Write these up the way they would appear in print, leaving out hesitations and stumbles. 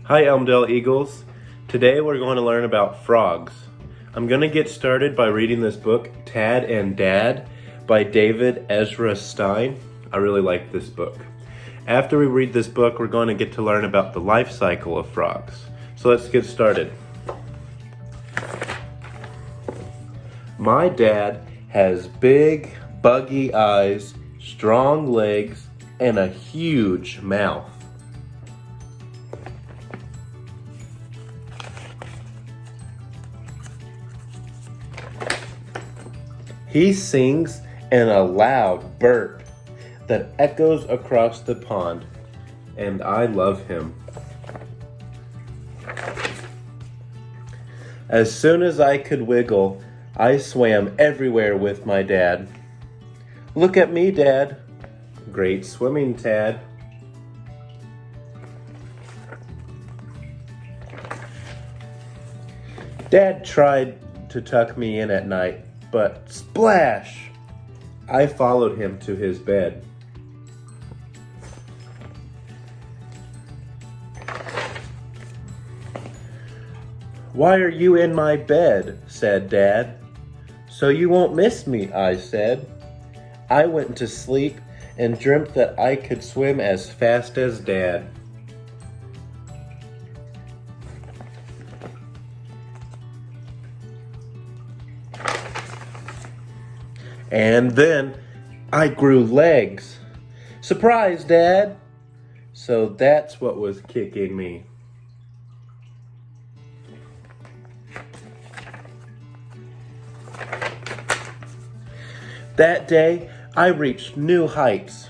Hi Elmdale Eagles. Today we're going to learn about frogs. I'm going to get started by reading this book, Tad and Dad, by David Ezra Stein. I really like this book. After we read this book, we're going to get to learn about the life cycle of frogs. So let's get started. My dad has big, buggy eyes, strong legs, and a huge mouth. He sings in a loud burp that echoes across the pond, and I love him. As soon as I could wiggle, I swam everywhere with my dad. Look at me, Dad. Great swimming, Tad. Dad tried to tuck me in at night, but splash! I followed him to his bed. Why are you in my bed? Said Dad. So you won't miss me, I said. I went to sleep and dreamt that I could swim as fast as Dad. And then I grew legs. Surprise, Dad! So that's what was kicking me. That day, I reached new heights.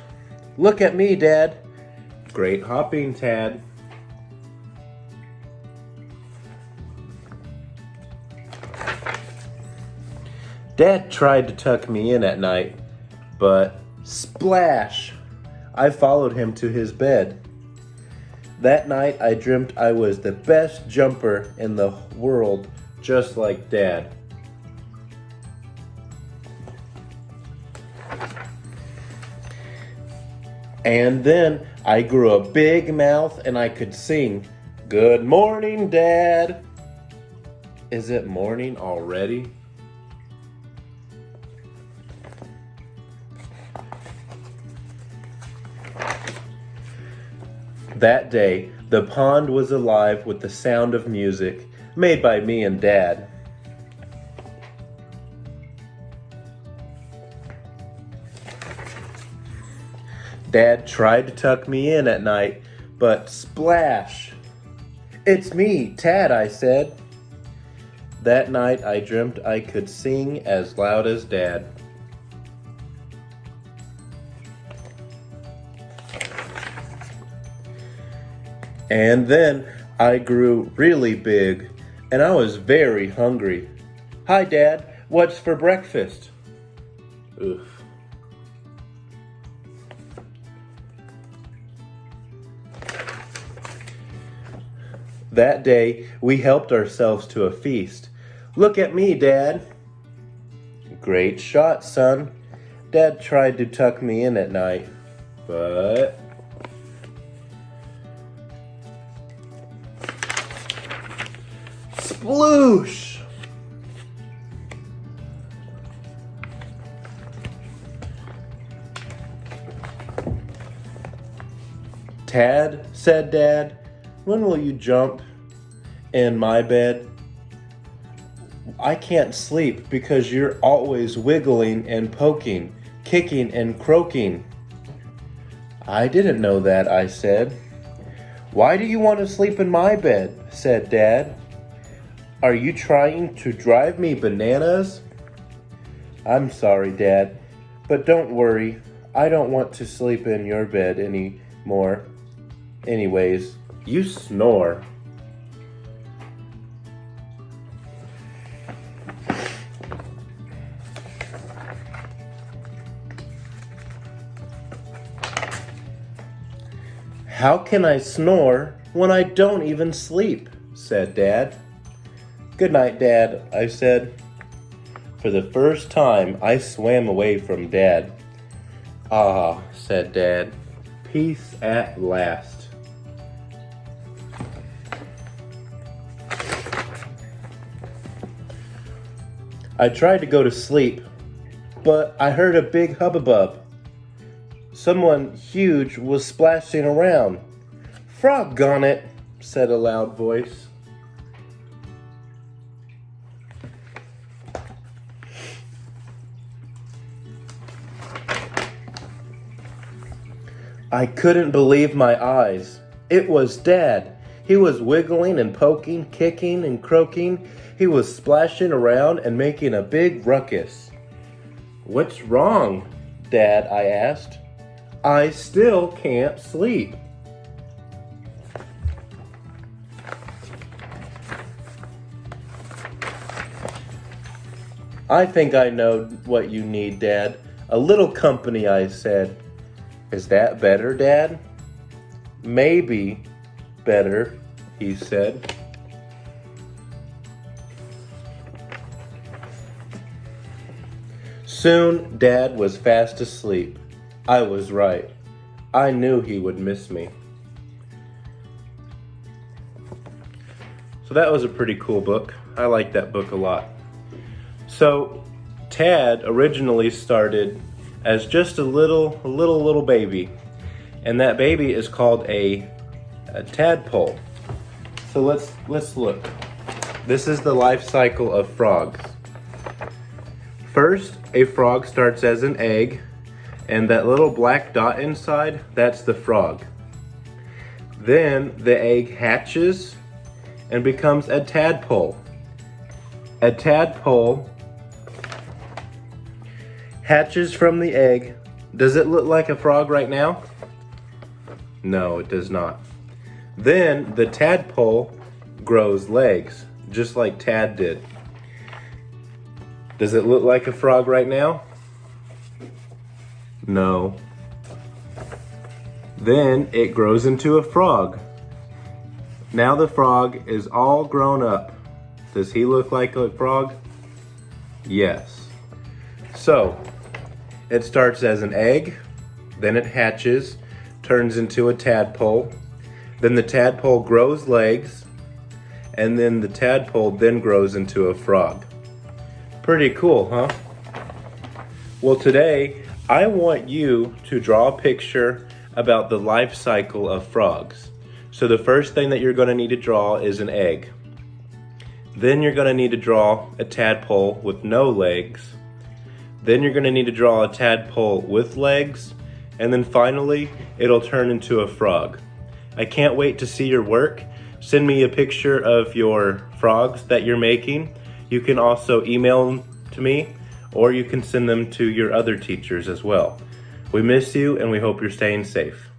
Look at me, Dad. Great hopping, Tad. Dad tried to tuck me in at night, but splash! I followed him to his bed. That night I dreamt I was the best jumper in the world, just like Dad. And then I grew a big mouth and I could sing, "Good morning, Dad." Is it morning already? That day, the pond was alive with the sound of music made by me and Dad. Dad tried to tuck me in at night, but splash! It's me, Tad, I said. That night I dreamt I could sing as loud as Dad. And then I grew really big, and I was very hungry. Hi, Dad, what's for breakfast? Oof. That day, we helped ourselves to a feast. Look at me, Dad. Great shot, son. Dad tried to tuck me in at night, but sploosh! Tad, said Dad, when will you jump in my bed? I can't sleep because you're always wiggling and poking, kicking and croaking. I didn't know that, I said. Why do you want to sleep in my bed? Said Dad. Are you trying to drive me bananas? I'm sorry, Dad, but don't worry. I don't want to sleep in your bed anymore. Anyways, you snore. How can I snore when I don't even sleep? Said Dad. Good night, Dad, I said. For the first time, I swam away from Dad. Ah, said Dad, peace at last. I tried to go to sleep, but I heard a big hubbub. Someone huge was splashing around. Frog on it, said a loud voice. I couldn't believe my eyes. It was Dad. He was wiggling and poking, kicking and croaking. He was splashing around and making a big ruckus. What's wrong, Dad? I asked. I still can't sleep. I think I know what you need, Dad. A little company, I said. Is that better, Dad? Maybe better, he said. Soon, Dad was fast asleep. I was right. I knew he would miss me. So that was a pretty cool book. I like that book a lot. So, Tad originally started as just a little baby. And that baby is called a tadpole. So let's look. This is the life cycle of frogs. First, a frog starts as an egg, and that little black dot inside, that's the frog. Then the egg hatches and becomes a tadpole. A tadpole hatches from the egg. Does it look like a frog right now? No, it does not. Then the tadpole grows legs, just like Tad did. Does it look like a frog right now? No. Then it grows into a frog. Now the frog is all grown up. Does he look like a frog? Yes. So, it starts as an egg, then it hatches, turns into a tadpole, then the tadpole grows legs, and then the tadpole then grows into a frog. Pretty cool, huh? Well, today, I want you to draw a picture about the life cycle of frogs. So the first thing that you're going to need to draw is an egg. Then you're going to need to draw a tadpole with no legs. Then you're going to need to draw a tadpole with legs. And then finally, it'll turn into a frog. I can't wait to see your work. Send me a picture of your frogs that you're making. You can also email them to me, or you can send them to your other teachers as well. We miss you, and we hope you're staying safe.